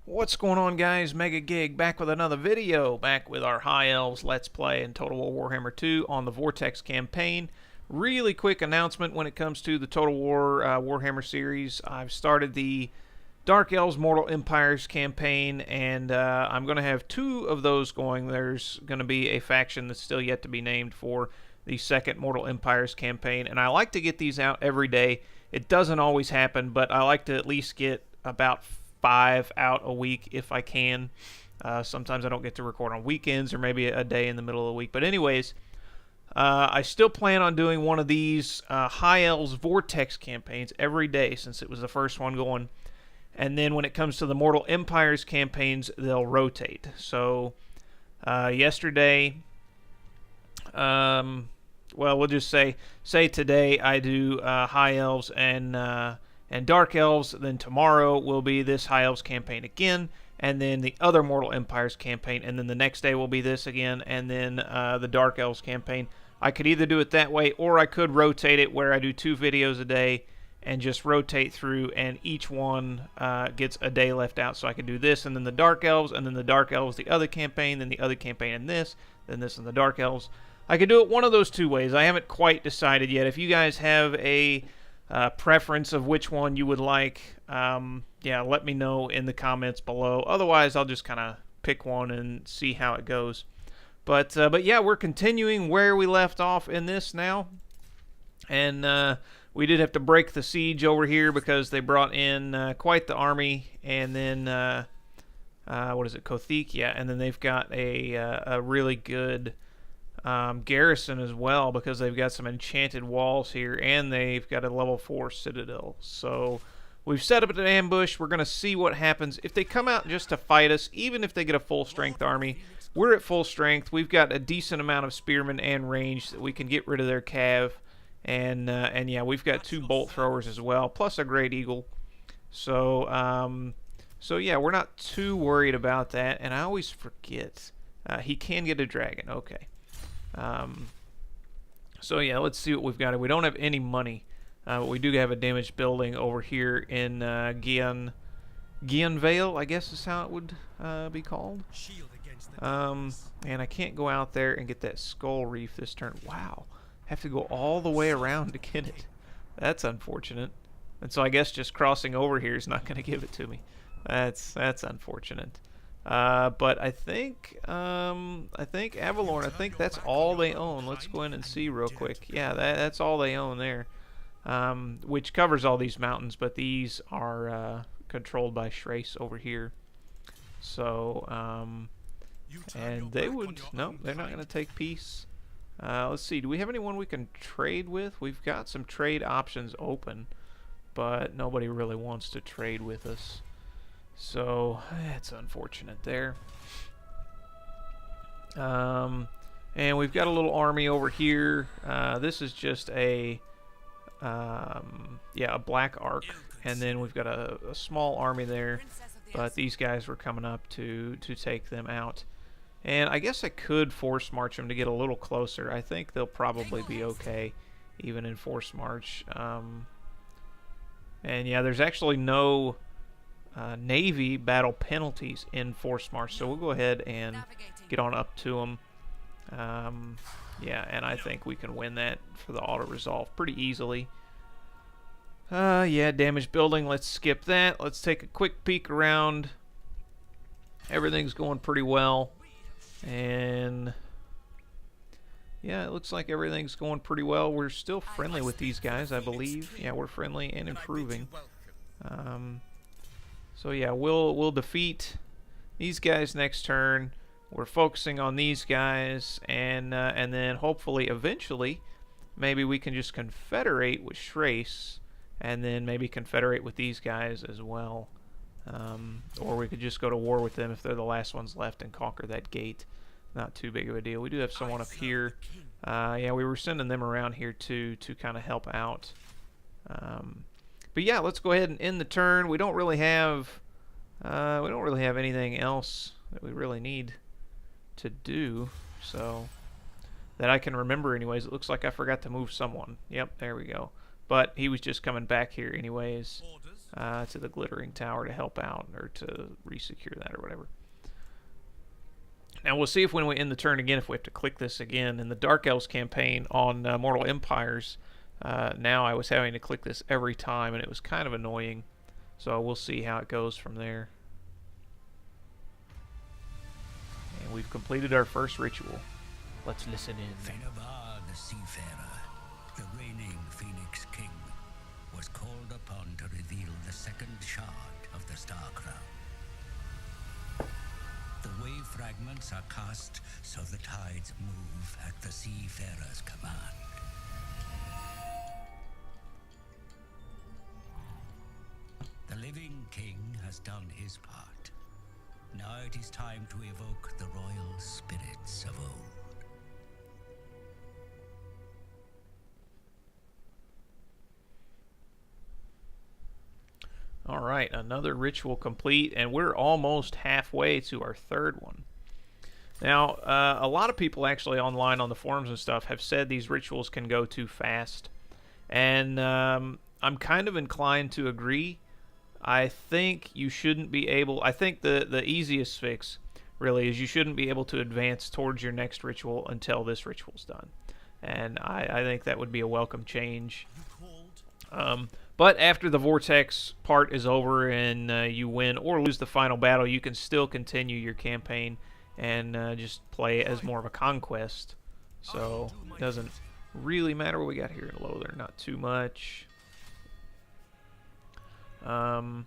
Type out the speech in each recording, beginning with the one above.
What's going on, guys? Mega Gig back with another video, back with our High Elves Let's Play in Total War Warhammer 2 on the Vortex campaign. Really quick announcement when it comes to the Total War Warhammer series. I've started the Dark Elves Mortal Empires campaign, and I'm going to have two of those going. There's going to be a faction that's still yet to be named for the second Mortal Empires campaign, and I like to get these out every day. It doesn't always happen, but I like to at least get about 5 out a week if I can. Sometimes I don't get to record on weekends or maybe a day in the middle of the week. But anyways, I still plan on doing one of these High Elves Vortex campaigns every day since it was the first one going. And then when it comes to the Mortal Empires campaigns, they'll rotate. So yesterday, well, we'll just say today I do High Elves and Dark Elves. Then tomorrow will be this High Elves campaign again, and then the other Mortal Empires campaign, and then the next day will be this again, and then the Dark Elves campaign. I could either do it that way, or I could rotate it where I do 2 videos a day and just rotate through, and each one gets a day left out. So I could do this, and then the Dark Elves, and then the Dark Elves the other campaign, then the other campaign and this, then this and the Dark Elves. I could do it one of those 2 ways. I haven't quite decided yet. If you guys have a preference of which one you would like, yeah, let me know in the comments below. Otherwise, I'll just kind of pick one and see how it goes. But yeah, we're continuing where we left off in this now, and we did have to break the siege over here because they brought in quite the army, and then what is it, Kothik? Yeah, and then they've got a really good garrison as well, because they've got some enchanted walls here, and they've got a level 4 citadel. So we've set up an ambush. We're going to see what happens. If they come out just to fight us, even if they get a full strength army, we're at full strength. We've got a decent amount of spearmen and range that we can get rid of their cav, and yeah, we've got 2 bolt throwers as well, plus a great eagle. So so yeah, we're not too worried about that. And I always forget he can get a dragon. Okay. So yeah, let's see what we've got. We don't have any money, but we do have a damaged building over here in Vale, I guess is how it would be called. And I can't go out there and get that skull reef this turn. Wow, have to go all the way around to get it. That's unfortunate. And so I guess just crossing over here is not going to give it to me. That's unfortunate. But I think Avalorn, I think that's all they own. Let's go in and see real quick. Yeah, that's all they own there, which covers all these mountains, but these are controlled by Schrace over here. So, and they would, no, they're not going to take peace. Let's see, do we have anyone we can trade with? We've got some trade options open, but nobody really wants to trade with us. So that's unfortunate there. And we've got a little army over here. This is just a yeah, a black arc, and then we've got a small army there. But these guys were coming up to take them out. And I guess I could force march them to get a little closer. I think they'll probably be okay, even in force march. And yeah, there's actually no Navy battle penalties in force march, so we'll go ahead and get on up to them. Yeah, and I think we can win that for the auto resolve pretty easily. Yeah, damaged building, let's skip that. Let's take a quick peek around. Everything's going pretty well, and yeah, it looks like everything's going pretty well. We're still friendly with these guys, I believe. Yeah, we're friendly and improving. So yeah, we'll defeat these guys next turn. We're focusing on these guys, and then hopefully, eventually, maybe we can just confederate with Schrace, and then maybe confederate with these guys as well. Or we could just go to war with them if they're the last ones left and conquer that gate. Not too big of a deal. We do have someone up here. Yeah, we were sending them around here to kind of help out. But yeah, let's go ahead and end the turn. We don't really have anything else that we really need to do, so that I can remember anyways. It looks like I forgot to move someone. Yep, there we go. but he was just coming back here anyways to the Glittering Tower to help out, or to re-secure that or whatever. Now we'll see if when we end the turn again, if we have to click this again. In the Dark Elves campaign on Mortal Empires, now I was having to click this every time, and it was kind of annoying. So we'll see how it goes from there. And we've completed our first ritual. Let's listen in. Fenavar the Seafarer, the reigning Phoenix King, was called upon to reveal the second shard of the Star Crown. The wave fragments are cast so the tides move at the Seafarer's command. The living king has done his part. Now it is time to evoke the royal spirits of old. Alright, another ritual complete, and we're almost halfway to our third one. Now, a lot of people actually online on the forums and stuff have said these rituals can go too fast. And I'm kind of inclined to agree. I think you shouldn't be able... I think the easiest fix, really, is you shouldn't be able to advance towards your next ritual until this ritual's done. And I think that would be a welcome change. But after the Vortex part is over and you win or lose the final battle, you can still continue your campaign and just play as more of a conquest. So it doesn't really matter what we got here in low there, not too much. And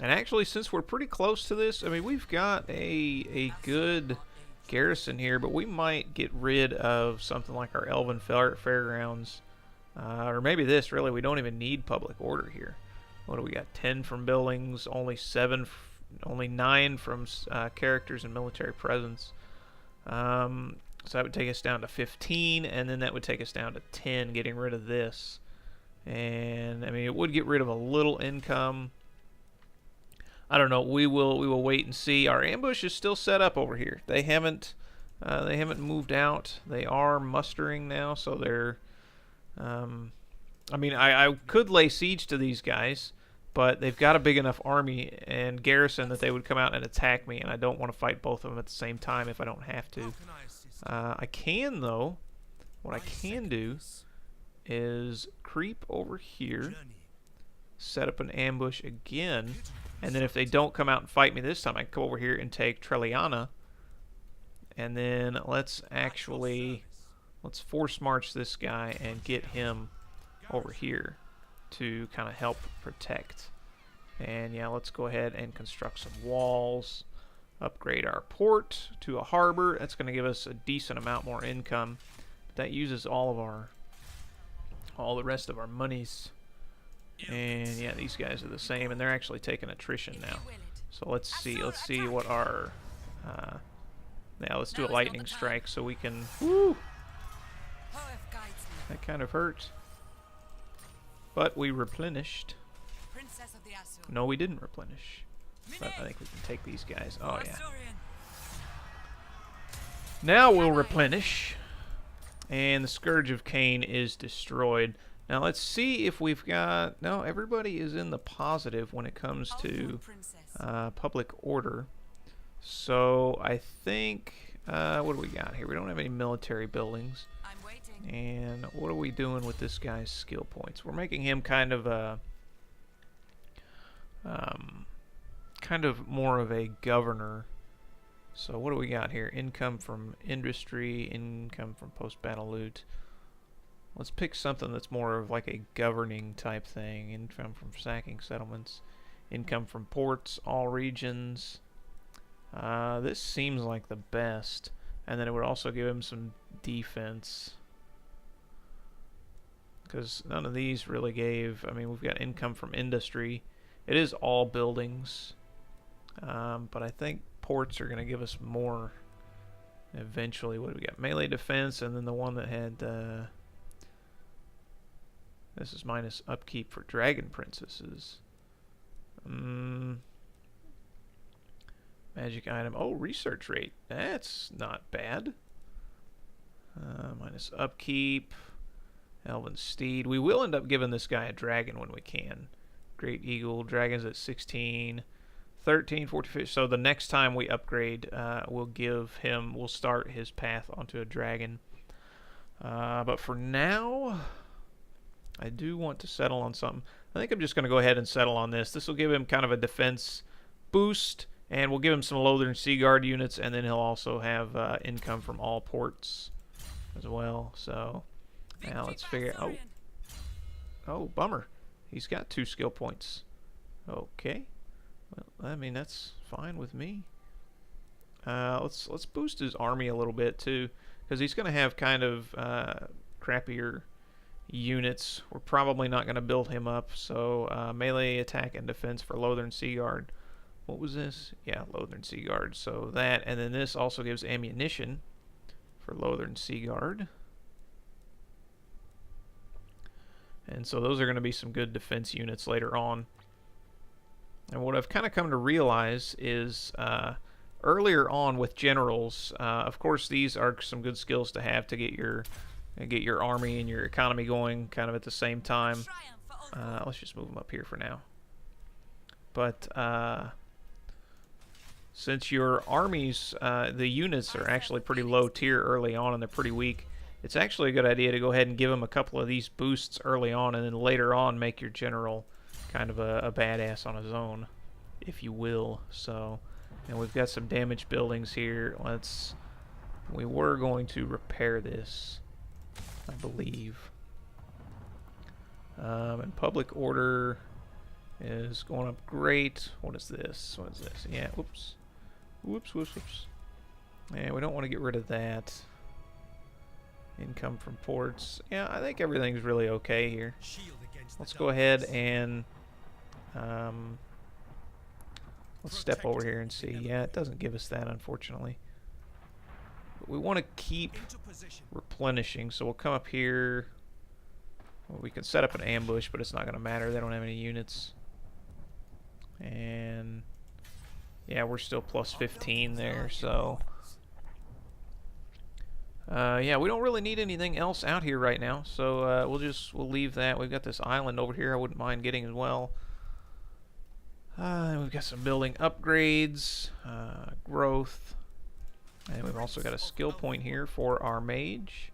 actually, since we're pretty close to this, I mean, we've got a good garrison here, but we might get rid of something like our Elven Fairgrounds. Or maybe this, really, we don't even need public order here. What do we got? 10 from buildings, only 9 from characters and military presence. So that would take us down to 15, and then that would take us down to 10, getting rid of this. And I mean, it would get rid of a little income. I don't know. We will wait and see. Our ambush is still set up over here. They haven't moved out. They are mustering now, so they're. I mean, I could lay siege to these guys, but they've got a big enough army and garrison that they would come out and attack me, and I don't want to fight both of them at the same time if I don't have to. I can, though. What I can do is creep over here, set up an ambush again, and then if they don't come out and fight me this time, I can come over here and take Treliana, and then let's force march this guy and get him over here to kind of help protect. And yeah, let's go ahead and construct some walls, upgrade our port to a harbor. That's going to give us a decent amount more income. That uses all the rest of our monies. And yeah, these guys are the same, and they're actually taking attrition now. So let's see what our yeah, let's do a lightning strike so we can. Woo! That kind of hurt. But we replenished. No, we didn't replenish. But I think we can take these guys. Oh, yeah. Now we'll replenish. And the Scourge of Cain is destroyed. Now let's see if we've got... No, everybody is in the positive when it comes to public order. So I think... what do we got here? We don't have any military buildings. And what are we doing with this guy's skill points? We're making him kind of a... kind of more of a governor. So what do we got here? Income from industry, income from post-battle loot. Let's pick something that's more of like a governing type thing. Income from sacking settlements, income from ports, all regions. This seems like the best. And then it would also give him some defense. Because none of these really gave... I mean, we've got income from industry. It is all buildings. But I think ports are going to give us more eventually. What do we got? Melee defense, and then the one that had... this is minus upkeep for dragon princesses. Magic item. Oh, research rate. That's not bad. Minus upkeep. Elven Steed. We will end up giving this guy a dragon when we can. Great Eagle. Dragon's at 16. 13, 14, 15. So the next time we upgrade, we'll start his path onto a dragon. But for now, I do want to settle on something. I think I'm just going to go ahead and settle on this. This will give him kind of a defense boost, and we'll give him some Lothern Sea Guard units, and then he'll also have income from all ports as well. So now let's figure out. Oh, bummer. He's got 2 skill points. Okay. Well, I mean, that's fine with me. Let's boost his army a little bit too, because he's going to have kind of crappier units. We're probably not going to build him up. So melee attack and defense for Lothern Sea Guard. What was this? Yeah, Lothern Sea Guard. So that, and then this also gives ammunition for Lothern Sea Guard. And so those are going to be some good defense units later on. And what I've kind of come to realize is earlier on with generals, of course these are some good skills to have to get your army and your economy going kind of at the same time. Let's just move them up here for now. But since your armies, the units are actually pretty low tier early on and they're pretty weak, it's actually a good idea to go ahead and give them a couple of these boosts early on, and then later on make your general kind of a badass on his own, if you will. So, and we've got some damaged buildings here. We were going to repair this, I believe. And public order is going up great. What is this? What is this? Yeah, whoops. Whoops. Yeah, we don't want to get rid of that. Income from ports. Yeah, I think everything's really okay here. Let's go ahead and let's step over here and see. Yeah, it doesn't give us that, unfortunately. But we want to keep replenishing, so we'll come up here. Well, we can set up an ambush, but it's not going to matter. They don't have any units. And yeah, we're still plus 15 there, so yeah, we don't really need anything else out here right now, so we'll leave that. We've got this island over here I wouldn't mind getting as well. We've got some building upgrades, growth, and we've also got a skill point here for our mage.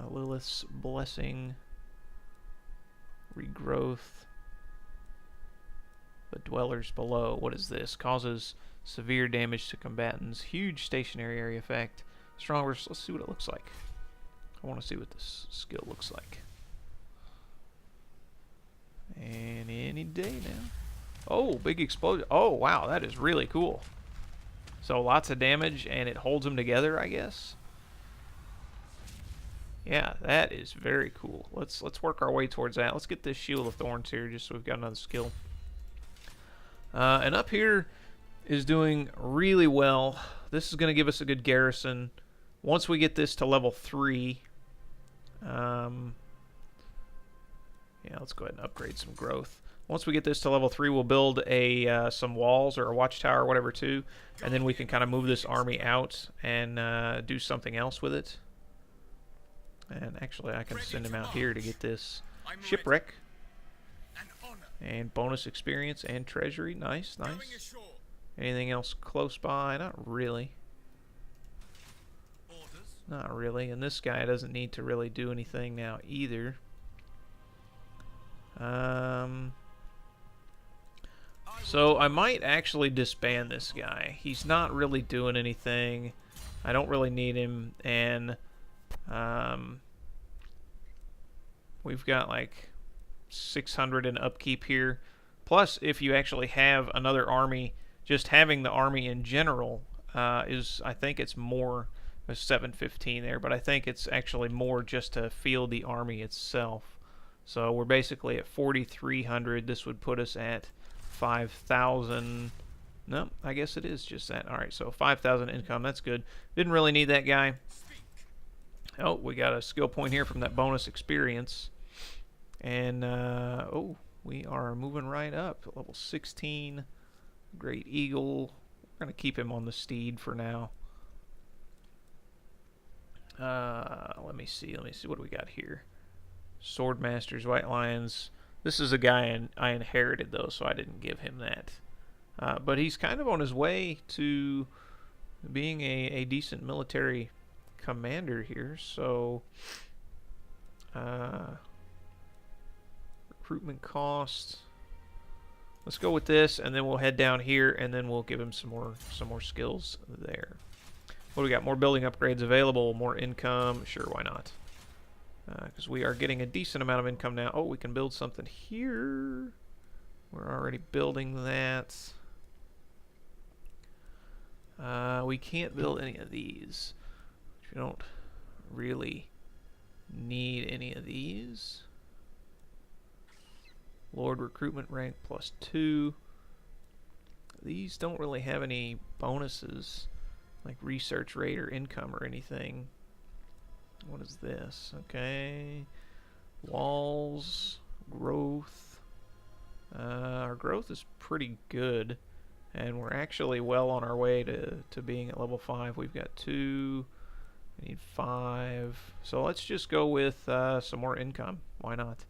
Lilith's Blessing, regrowth. The dwellers below. What is this? Causes severe damage to combatants. Huge stationary area effect. Stronger. Let's see what it looks like. I want to see what this skill looks like. And any day now. Oh, big explosion. Oh, wow. That is really cool. So lots of damage, and it holds them together, I guess. Yeah, that is very cool. Let's work our way towards that. Let's get this Shield of Thorns here, just so we've got another skill. And up here is doing really well. This is going to give us a good garrison. Once we get this to level 3, yeah, let's go ahead and upgrade some growth. Once we get this to level 3, we'll build some walls or a watchtower or whatever too, and then we can kind of move this army out and do something else with it. And actually, I can send him out here to get this shipwreck. And bonus experience and treasury. Nice, nice. Anything else close by? Not really. Not really. And this guy doesn't need to really do anything now either. So I might actually disband this guy. He's not really doing anything. I don't really need him. And we've got like 600 in upkeep here. Plus, if you actually have another army, just having the army in general is, I think it's more, 715 there, but I think it's actually more just to field the army itself. So we're basically at 4,300. This would put us at 5,000. No, I guess it is just that. Alright, so 5,000 income. That's good. Didn't really need that guy. Oh, we got a skill point here from that bonus experience. And, oh, we are moving right up. Level 16. Great Eagle. We're going to keep him on the steed for now. me see what do we got here. Swordmasters, White Lions. This is a guy I inherited, though, so I didn't give him that. But he's kind of on his way to being a decent military commander here, so recruitment cost. Let's go with this, and then we'll head down here, and then we'll give him some more skills there. What do we got? More building upgrades available, more income. Sure, why not? Because we are getting a decent amount of income now. Oh, we can build something here. We're already building that. We can't build any of these. We don't really need any of these. Lord recruitment rank +2. These don't really have any bonuses like research rate or income or anything. What is this? Okay. Walls, growth. Our growth is pretty good, and we're actually well on our way to being at level 5. We've got 2. We need 5. So let's just go with some more income. Why not?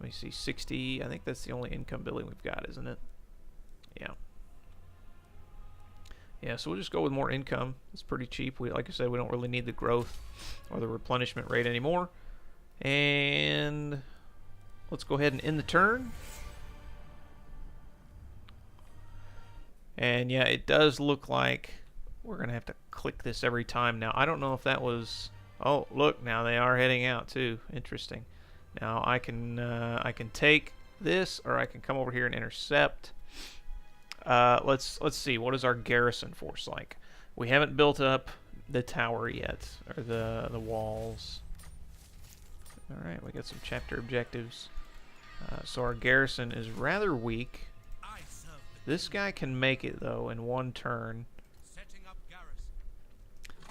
Let me see, 60. I think that's the only income building we've got, isn't it? Yeah. Yeah, so we'll just go with more income. It's pretty cheap. Like I said, we don't really need the growth or the replenishment rate anymore. And let's go ahead and end the turn. And yeah, it does look like we're going to have to click this every time. Now, I don't know if that was... Oh, look, now they are heading out too. Interesting. Now I can take this, or I can come over here and intercept. Let's see, what is our garrison force like? We haven't built up the tower yet, or the walls. All right, we got some chapter objectives. So our garrison is rather weak. This guy can make it though in one turn.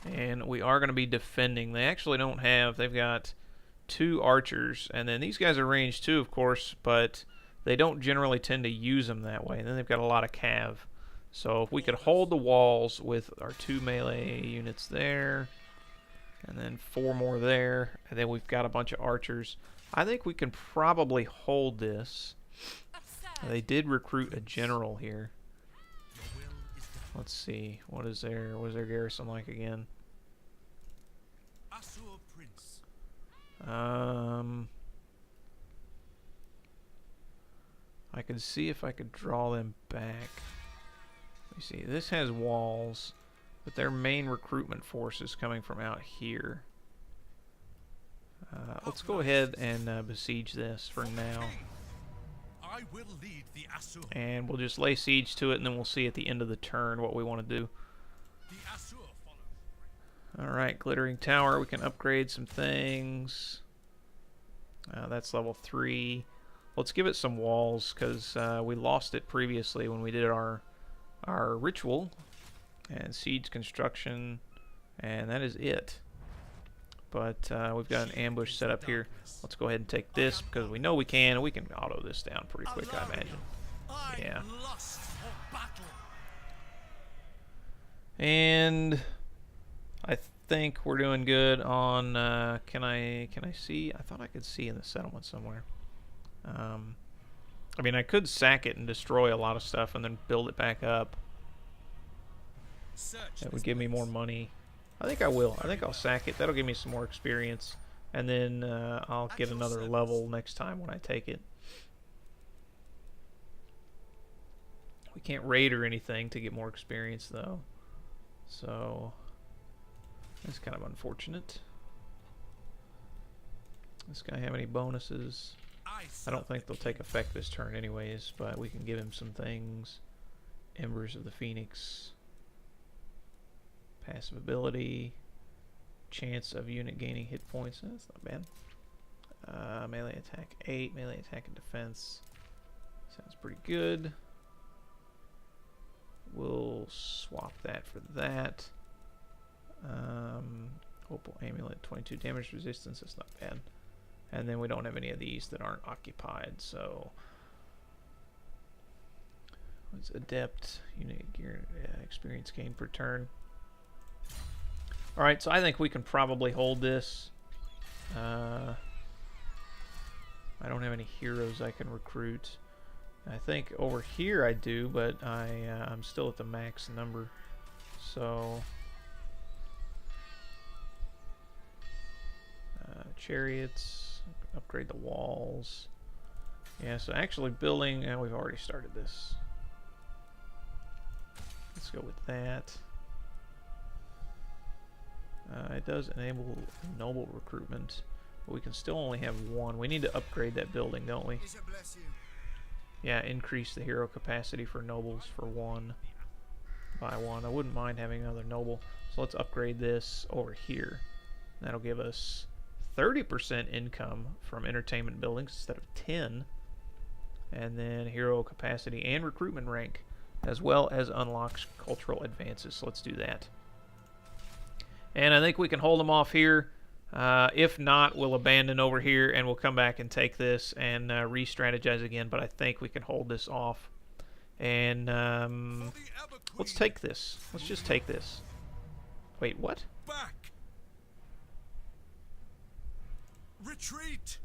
And we are going to be defending. They actually don't have. They've got 2 archers, and then these guys are range 2, of course, but they don't generally tend to use them that way. And then they've got a lot of cav. So if we could hold the walls with our 2 melee units there, and then 4 more there, and then we've got a bunch of archers, I think we can probably hold this. They did recruit a general here. Let's see, what is their garrison like again? I could see if I could draw them back. Let me see. This has walls, but their main recruitment force is coming from out here. Let's go ahead and besiege this for now. And we'll just lay siege to it, and then we'll see at the end of the turn what we want to do. Alright, glittering tower. We can upgrade some things. That's level 3. Let's give it some walls, because we lost it previously when we did our ritual. And siege construction. And that is it. But we've got an ambush set up here. Let's go ahead and take this, because we know we can, and we can auto this down pretty quick, I imagine. Yeah. And I think we're doing good on, can I see? I thought I could see in the settlement somewhere. I mean, I could sack it and destroy a lot of stuff and then build it back up. That would give me more money. I think I will. I think I'll sack it. That'll give me some more experience. And then I'll get another level next time when I take it. We can't raid or anything to get more experience, though. So that's kind of unfortunate. This guy have any bonuses? I don't think they'll take effect this turn anyways, but we can give him some things. Embers of the Phoenix. Passive ability. Chance of unit gaining hit points. That's not bad. Melee attack 8. Melee attack and defense. Sounds pretty good. We'll swap that for that. Opal Amulet, 22 damage resistance. That's not bad. And then we don't have any of these that aren't occupied, so... What's Adept? Unit gear, experience gain per turn. Alright, so I think we can probably hold this. I don't have any heroes I can recruit. I think over here I do, but I'm still at the max number. So chariots, upgrade the walls. Yeah, so actually building, and we've already started this. Let's go with that. It does enable noble recruitment, but we can still only have one. We need to upgrade that building, don't we? Yeah, increase the hero capacity for nobles for 1 by 1. I wouldn't mind having another noble. So let's upgrade this over here. That'll give us 30% income from entertainment buildings instead of 10. And then hero capacity and recruitment rank, as well as unlocks cultural advances. So let's do that. And I think we can hold them off here. If not, we'll abandon over here and we'll come back and take this and re-strategize again. But I think we can hold this off. And let's take this. Let's just take this. Wait, what? Back. Retreat.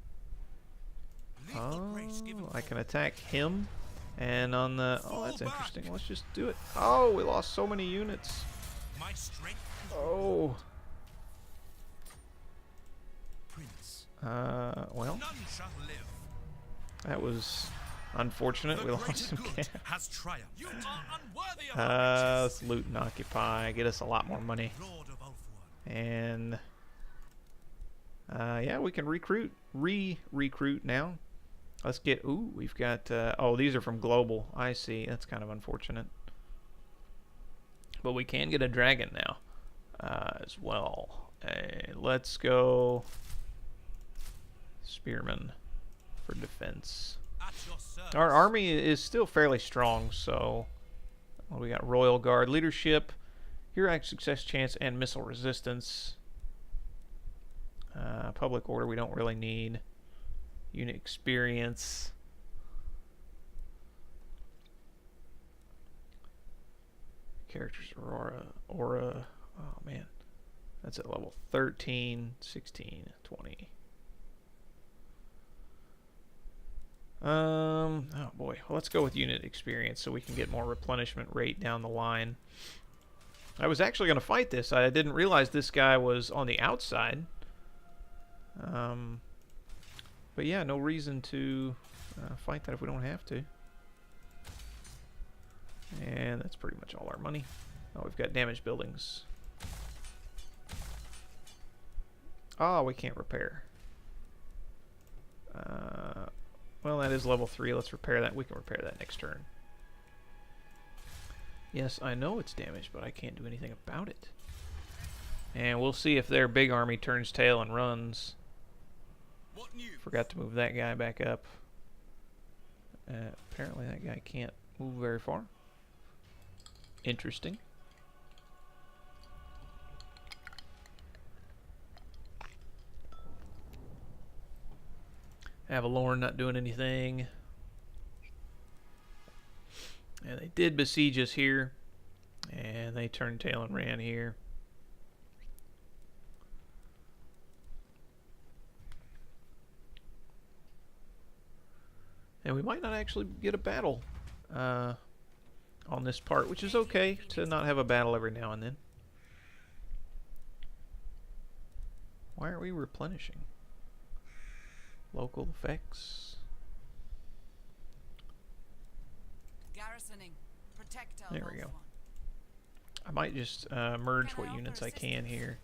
Oh, I can attack him. And on the... Oh, that's interesting. Let's just do it. Oh, we lost so many units. My strength. Oh. Prince. Well, None shall live. that was unfortunate. We lost some cash. Has triumphed. You are unworthy of our Let's loot and occupy. Get us a lot more money. Lord of Ulfwood. And... yeah, we can recruit. Recruit now. Let's get... Ooh, we've got... oh, these are from Global. I see. That's kind of unfortunate. But we can get a dragon now. As well. Let's go... Spearman for defense. At your service. Our army is still fairly strong, so... Well, we got Royal Guard. Leadership. Hero success chance and missile resistance. Public order we don't really need. Unit experience. Characters Aura. Oh man. That's at level 13, 16, 20. Oh boy. Well, let's go with unit experience so we can get more replenishment rate down the line. I was actually going to fight this. I didn't realize this guy was on the outside. But yeah, no reason to fight that if we don't have to. And that's pretty much all our money. Oh, we've got damaged buildings. Oh, we can't repair. Well, that is level 3. Let's repair that. We can repair that next turn. Yes, I know it's damaged, but I can't do anything about it. And we'll see if their big army turns tail and runs. Forgot to move that guy back up. Apparently that guy can't move very far. Interesting. Avalorn not doing anything. And they did besiege us here. And they turned tail and ran here. And we might not actually get a battle on this part, which is okay to not have a battle every now and then. Why aren't we replenishing? Local effects. Garrisoning. Protect our There we go. Ulfwood. I might just merge what units I can here.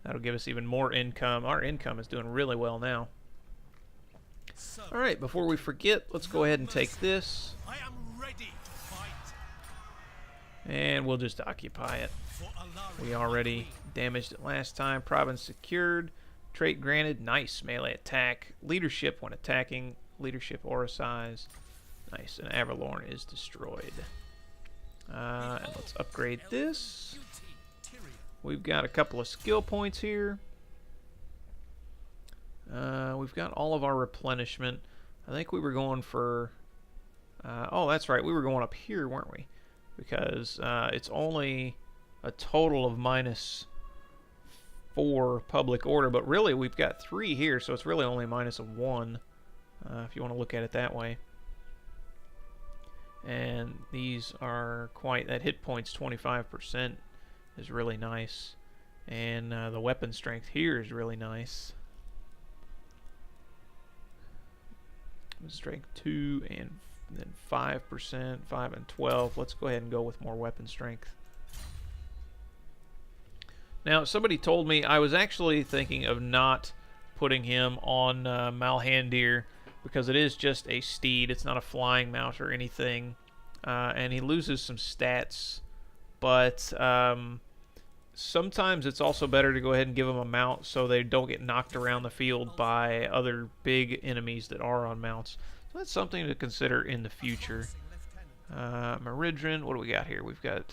That'll give us even more income. Our income is doing really well now. Alright, before we forget, let's go ahead and take this. I am ready to fight. And we'll just occupy it. We already damaged it last time. Province secured. Trait granted. Nice. Melee attack. Leadership when attacking. Leadership aura size. Nice. And Avalorn is destroyed. And let's upgrade this. We've got a couple of skill points here. We've got all of our replenishment. I think we were going for... oh, that's right. We were going up here, weren't we? Because it's only a total of minus 4 public order, but really we've got 3 here, so it's really only minus of 1, if you want to look at it that way. And these are quite, that hit points 25% is really nice, and the weapon strength here is really nice. Strength 2 and then 5%, 5 and 12. Let's go ahead and go with more weapon strength. Now, somebody told me, I was actually thinking of not putting him on Malhandir because it is just a steed. It's not a flying mount or anything. And he loses some stats. But sometimes it's also better to go ahead and give them a mount so they don't get knocked around the field by other big enemies that are on mounts. So that's something to consider in the future. Meridrin, what do we got here? We've got...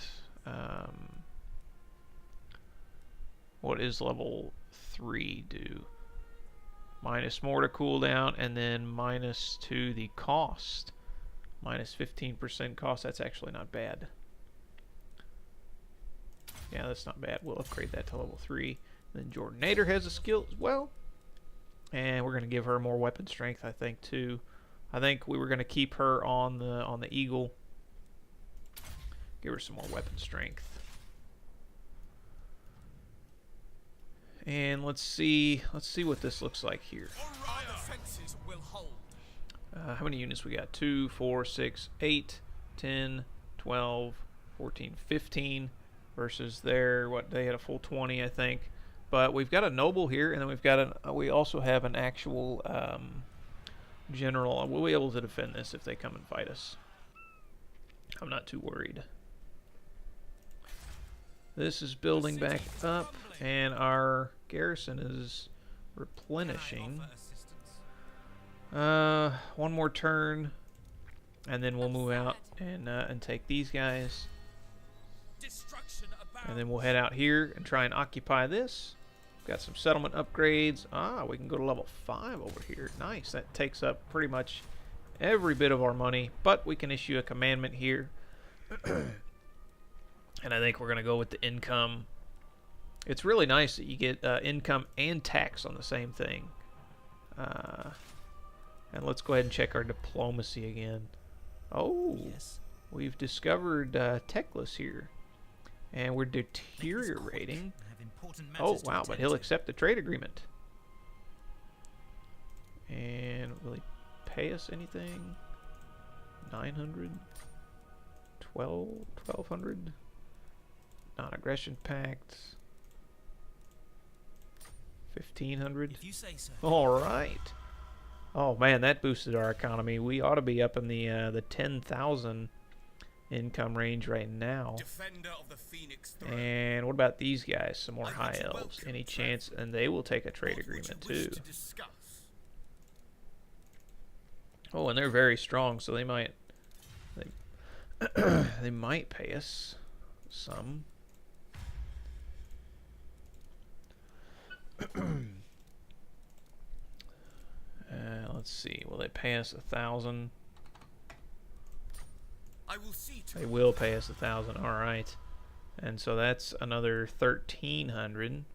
what is level 3 do? Minus more to cooldown, and then minus to the cost. Minus 15% cost. That's actually not bad. Yeah, that's not bad. We'll upgrade that to level 3. Then Jordanator has a skill as well. And we're going to give her more weapon strength, I think, too. I think we were going to keep her on the Eagle. Give her some more weapon strength. And let's see what this looks like here. How many units we got? 2, 4, 6, 8, 10, 12, 14, 15 versus their, what, they had a full 20, I think. But we've got a noble here, and then we've got we also have an actual general. We'll be able to defend this if they come and fight us. I'm not too worried. This is building back up, and our garrison is replenishing. One more turn, and then we'll move out and take these guys. And then we'll head out here and try and occupy this. Got some settlement upgrades. We can go to level 5 over here. Nice. That takes up pretty much every bit of our money, but we can issue a commandment here. And I think we're going to go with the income. It's really nice that you get income and tax on the same thing. And let's go ahead and check our diplomacy again. Oh, yes. We've discovered Teclis here. And we're deteriorating. Oh, wow, but he'll accept the trade agreement. And will he pay us anything? 900? 1200? Non-aggression pact. 1500. If you say so. All right. Oh man, that boosted our economy. We ought to be up in the 10,000 income range right now. Defender of the Phoenix throne. And what about these guys? Some more high elves. Any chance? And they will take a trade agreement too. Oh, and they're very strong, so they might they might pay us some. Let's see. Will they pay us 1,000? I will see to They will pay us 1,000. All right. And so that's another 1,300.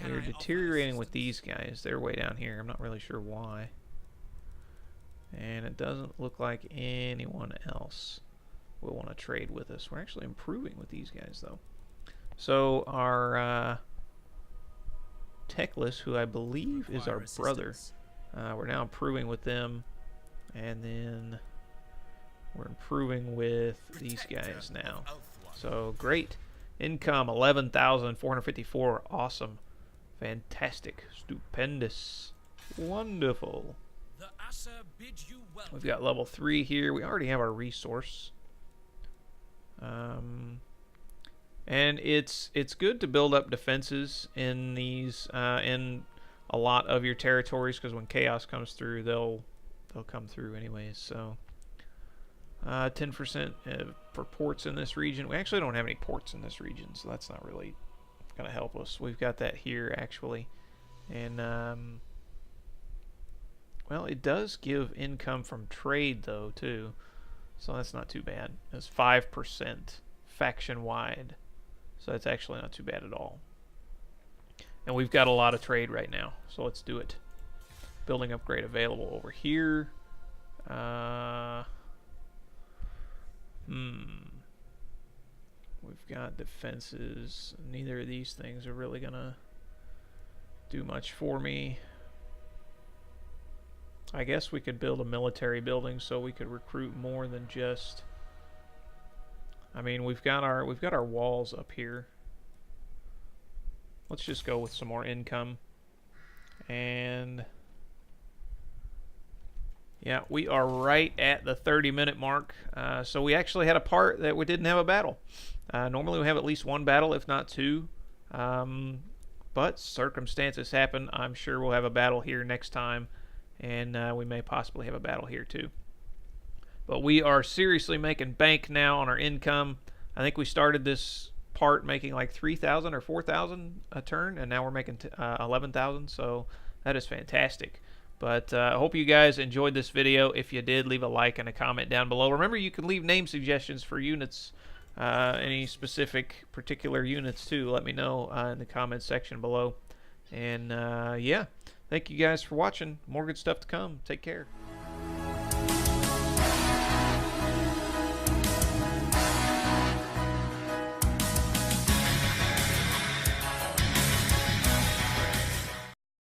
We're deteriorating with these guys. They're way down here. I'm not really sure why. And it doesn't look like anyone else will want to trade with us. We're actually improving with these guys, though. So our Teclis, who I believe is our brother, we're now improving with them, and then we're improving with these guys now. So great income, 11,454. Awesome, fantastic, stupendous, wonderful. the Asher bid you welcome. We've got level 3 here. We already have our resource. And it's good to build up defenses in these in a lot of your territories, because when chaos comes through, they'll come through anyways. So 10% for ports in this region. We actually don't have any ports in this region, so that's not really gonna help us. We've got that here actually, and well, it does give income from trade though too, so that's not too bad. It's 5% faction wide. So that's actually not too bad at all. And we've got a lot of trade right now, so let's do it. Building upgrade available over here. We've got defenses. Neither of these things are really gonna do much for me. I guess we could build a military building so we could recruit more than just. I mean, we've got our walls up here. Let's just go with some more income. And yeah, we are right at the 30-minute mark. So we actually had a part that we didn't have a battle. Normally we have at least one battle, if not two. But circumstances happen. I'm sure we'll have a battle here next time. And we may possibly have a battle here too. But we are seriously making bank now on our income. I think we started this part making like 3,000 or 4,000 a turn, and now we're making 11,000. So that is fantastic. But I hope you guys enjoyed this video. If you did, leave a like and a comment down below. Remember, you can leave name suggestions for units, any specific particular units too. Let me know in the comments section below. And yeah, thank you guys for watching. More good stuff to come. Take care.